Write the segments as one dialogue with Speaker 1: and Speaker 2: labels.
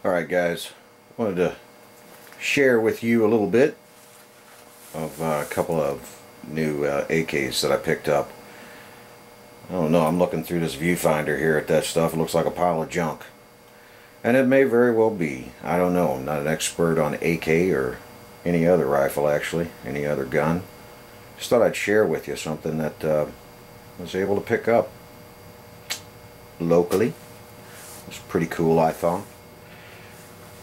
Speaker 1: Alright guys, wanted to share with you a little bit of a couple of new AKs that I picked up. I don't know, I'm looking through this viewfinder here at that stuff. It looks like a pile of junk. And it may very well be. I don't know. I'm not an expert on AK or any other rifle actually, any other gun. Just thought I'd share with you something that I was able to pick up locally. It was pretty cool, I thought.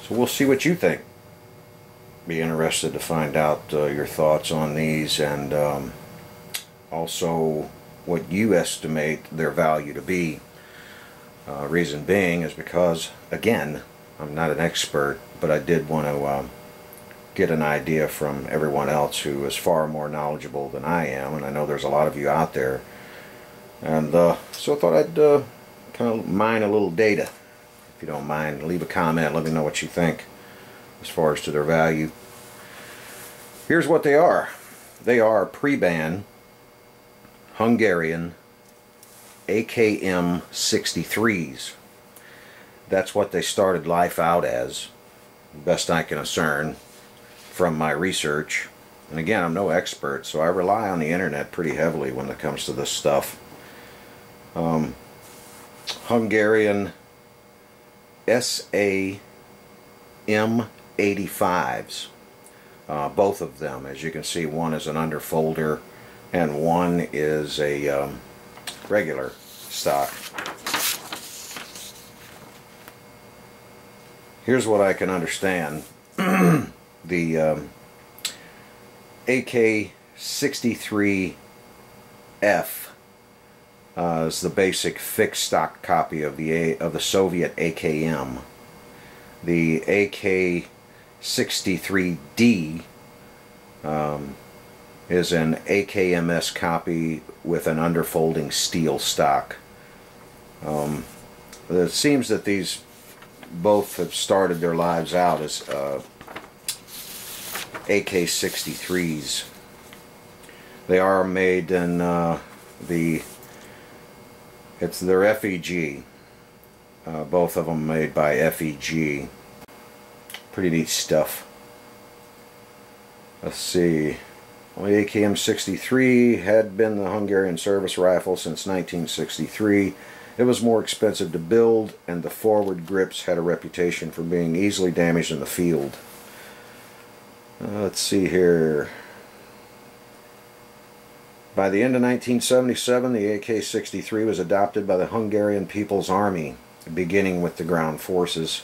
Speaker 1: So we'll see what you think. Be interested to find out your thoughts on these, and also what you estimate their value to be. Reason being is because, again, I'm not an expert, but I did want to get an idea from everyone else who is far more knowledgeable than I am, and I know there's a lot of you out there. And so I thought I'd kind of mine a little data. If you don't mind, leave a comment, let me know what you think as far as to their value. Here's what they are. They are pre-ban Hungarian AKM 63s. That's what they started life out as, best I can discern from my research. And again, I'm no expert, so I rely on the internet pretty heavily when it comes to this stuff. Hungarian SM85s, both of them. As you can see, one is an underfolder and one is a regular stock. Here's what I can understand. The AK-63F is the basic fixed stock copy of the Soviet AKM. The AK-63D is an AKMS copy with an underfolding steel stock. It seems that these both have started their lives out as AK-63s. They are made in it's their FEG. Both of them made by FEG. Pretty neat stuff. Let's see. Well, the AKM-63 had been the Hungarian service rifle since 1963. It was more expensive to build, and the forward grips had a reputation for being easily damaged in the field. Let's see here. By the end of 1977, the AK-63 was adopted by the Hungarian People's Army, beginning with the ground forces.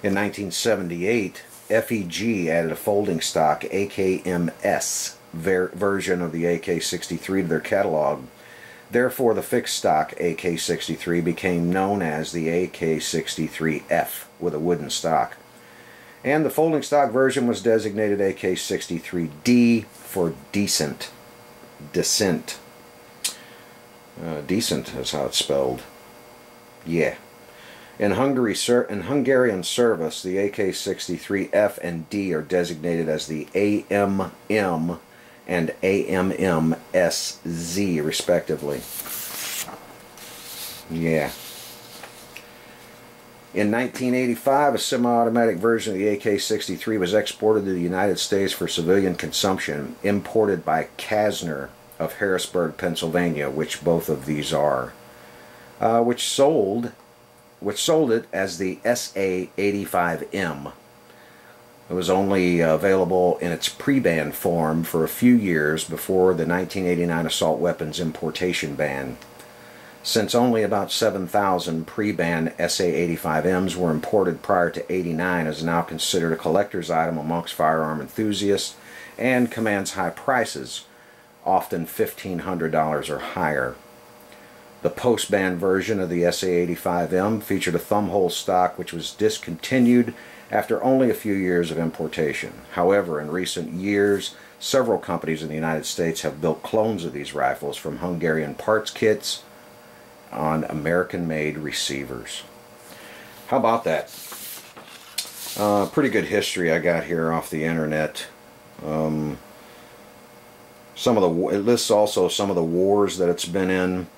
Speaker 1: In 1978, FEG added a folding stock AKMS version of the AK-63 to their catalog. Therefore, the fixed stock AK-63 became known as the AK-63F with a wooden stock. And the folding stock version was designated AK-63D for decent. Decent is how it's spelled. Yeah. In Hungarian service, the AK-63F and D are designated as the AMM and AMMSZ respectively. Yeah. In 1985, a semi-automatic version of the AK-63 was exported to the United States for civilian consumption, imported by Kasner of Harrisburg, Pennsylvania, which both of these are, which sold it as the SA-85M. It was only available in its pre-ban form for a few years before the 1989 assault weapons importation ban. Since only about 7,000 pre-ban SA-85Ms were imported prior to '89, it is now considered a collector's item amongst firearm enthusiasts and commands high prices, often $1,500 or higher. The post-ban version of the SA-85M featured a thumbhole stock which was discontinued after only a few years of importation. However, in recent years, several companies in the United States have built clones of these rifles from Hungarian parts kits on American-made receivers. How about that? Pretty good history I got here off the internet. It lists also some of the wars that it's been in,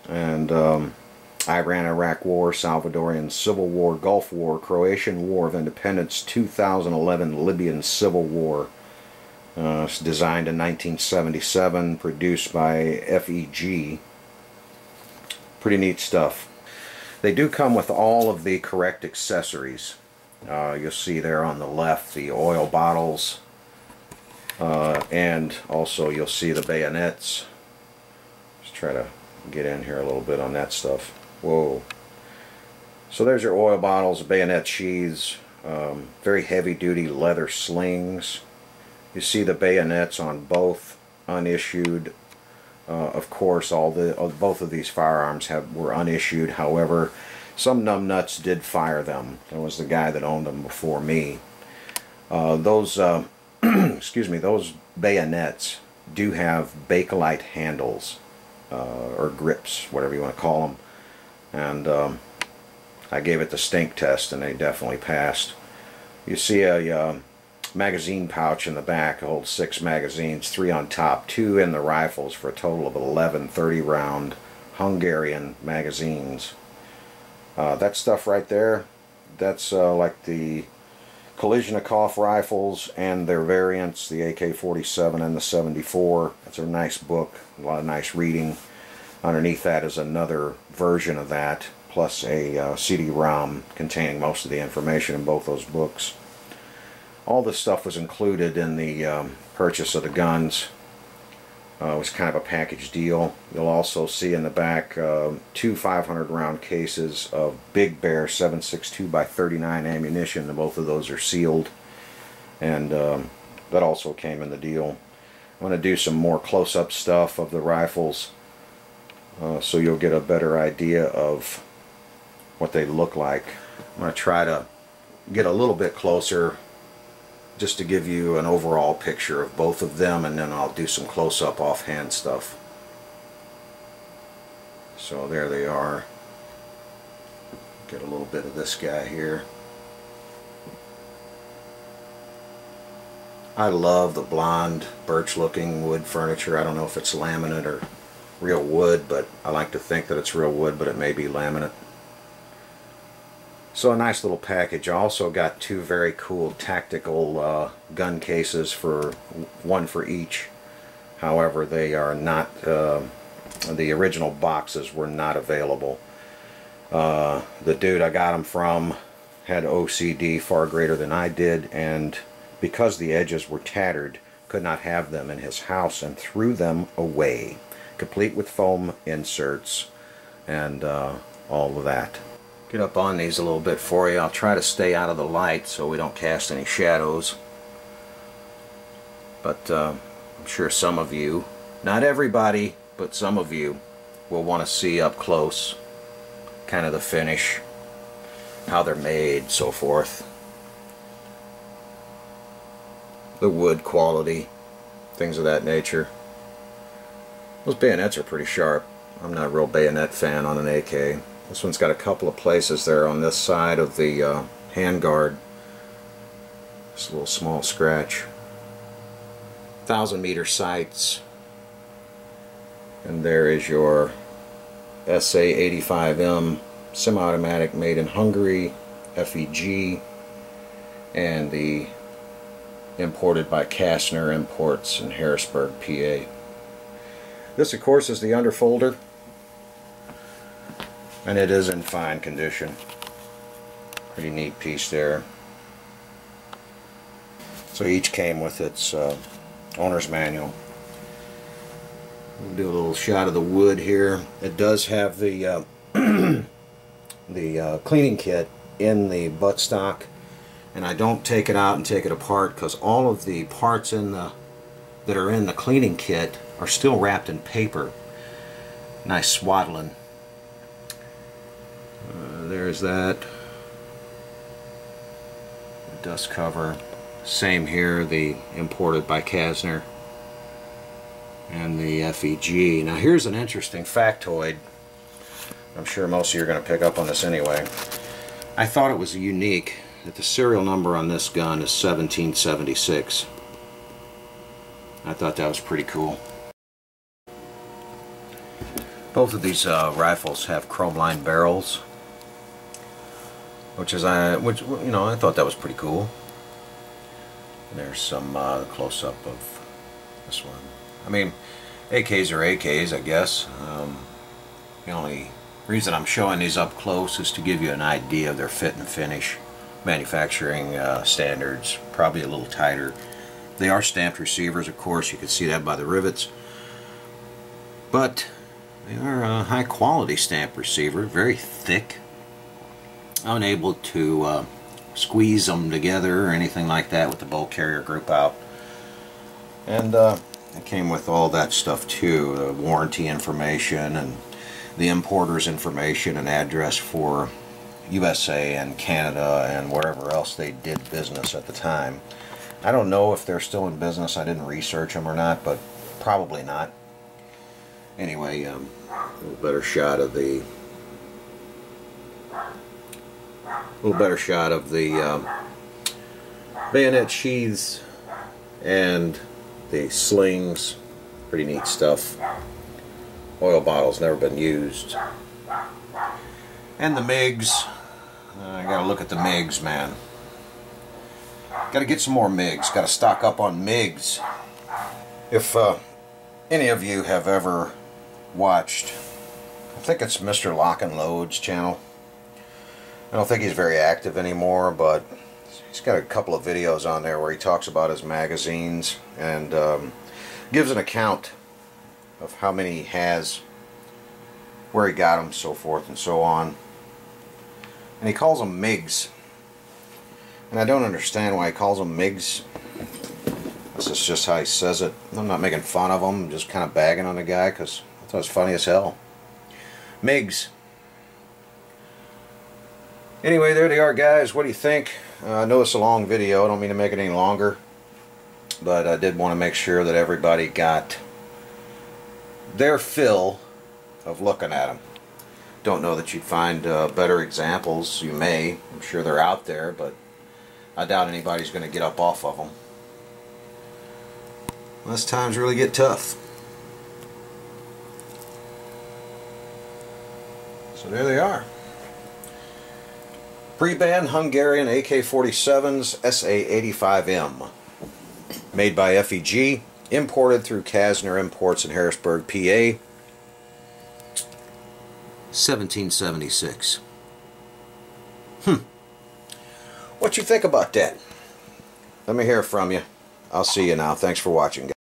Speaker 1: and Iran-Iraq War, Salvadorian Civil War, Gulf War, Croatian War of Independence, 2011 Libyan Civil War. It's designed in 1977, produced by FEG. Pretty neat stuff. They do come with all of the correct accessories. You'll see there on the left the oil bottles, and also you'll see the bayonets. Just try to get in here a little bit on that stuff. Whoa. So there's your oil bottles, bayonet sheaths, very heavy duty leather slings. You see the bayonets on both unissued. Of course, both of these firearms were unissued. However, some numbnuts did fire them. There was the guy that owned them before me. Those excuse me, those bayonets do have Bakelite handles, or grips, whatever you want to call them. And I gave it the stink test, and they definitely passed. You see a magazine pouch in the back. It holds 6 magazines, 3 on top, 2 in the rifles, for a total of 11 30-round Hungarian magazines. That stuff right there, that's like the Kalashnikov rifles and their variants, the AK-47 and the 74. That's a nice book, a lot of nice reading. Underneath that is another version of that, plus a CD-ROM containing most of the information in both those books. All this stuff was included in the purchase of the guns. It was kind of a package deal. You'll also see in the back 2 500-round cases of Big Bear 7.62x39 ammunition, and both of those are sealed. And that also came in the deal. I'm going to do some more close-up stuff of the rifles, so you'll get a better idea of what they look like. I'm going to try to get a little bit closer, just to give you an overall picture of both of them, and then I'll do some close-up offhand stuff. So there they are. Get a little bit of this guy here. I love the blonde birch looking wood furniture. I don't know if it's laminate or real wood, but I like to think that it's real wood, but it may be laminate. So a nice little package. I also got 2 very cool tactical gun cases, one for each. However, they are not, the original boxes were not available. The dude I got them from had OCD far greater than I did, and because the edges were tattered, could not have them in his house and threw them away, complete with foam inserts and all of that. Get up on these a little bit for you. I'll try to stay out of the light so we don't cast any shadows. But I'm sure some of you, not everybody, but some of you will want to see up close kind of the finish, how they're made, so forth. The wood quality, things of that nature. Those bayonets are pretty sharp. I'm not a real bayonet fan on an AK. This one's got a couple of places there on this side of the handguard. Just a little small scratch. 1,000-meter sights. And there is your SA-85M semi-automatic made in Hungary, FEG, and the imported by Kastner Imports in Harrisburg, PA. This, of course, is the underfolder, and it is in fine condition. Pretty neat piece there. So each came with its owner's manual. We'll do a little shot of the wood here. It does have the the cleaning kit in the buttstock, and I don't take it out and take it apart because all of the parts that are in the cleaning kit are still wrapped in paper. Nice swaddling. There's that. The dust cover. Same here, the imported by Kastner. And the FEG. Now here's an interesting factoid. I'm sure most of you are going to pick up on this anyway. I thought it was unique that the serial number on this gun is 1776. I thought that was pretty cool. Both of these rifles have chrome-lined barrels, which you know, I thought that was pretty cool. And there's some close-up of this one. I mean, AKs are AKs, I guess. The only reason I'm showing these up close is to give you an idea of their fit and finish. Manufacturing standards, probably a little tighter. They are stamped receivers, of course. You can see that by the rivets. But they are a high quality stamp receiver, very thick. Unable to squeeze them together or anything like that with the bolt carrier group out. And it came with all that stuff too, the warranty information and the importer's information and address for USA and Canada and wherever else they did business at the time. I don't know if they're still in business. I didn't research them or not, but probably not. Anyway, a little better shot of the bayonet sheaths and the slings. Pretty neat stuff. Oil bottles never been used. And the MiGs. I gotta look at the MiGs, man. Gotta get some more MiGs. Gotta stock up on MiGs. If any of you have ever watched, I think it's Mr. Lock and Load's channel. I don't think he's very active anymore, but he's got a couple of videos on there where he talks about his magazines and gives an account of how many he has, where he got them, so forth and so on. And he calls them MiGs. And I don't understand why he calls them MiGs. This is just how he says it. I'm not making fun of him, I'm just kind of bagging on the guy because I thought it was funny as hell. MiGs. Anyway, there they are, guys. What do you think? I know it's a long video. I don't mean to make it any longer, but I did want to make sure that everybody got their fill of looking at them. Don't know that you'd find better examples. You may. I'm sure they're out there, but I doubt anybody's going to get up off of them unless times really get tough. So there they are. Pre-banned Hungarian AK-47s SA-85M. Made by FEG. Imported through Kasner Imports in Harrisburg, PA. 1776. What you think about that? Let me hear from you. I'll see you now. Thanks for watching, guys.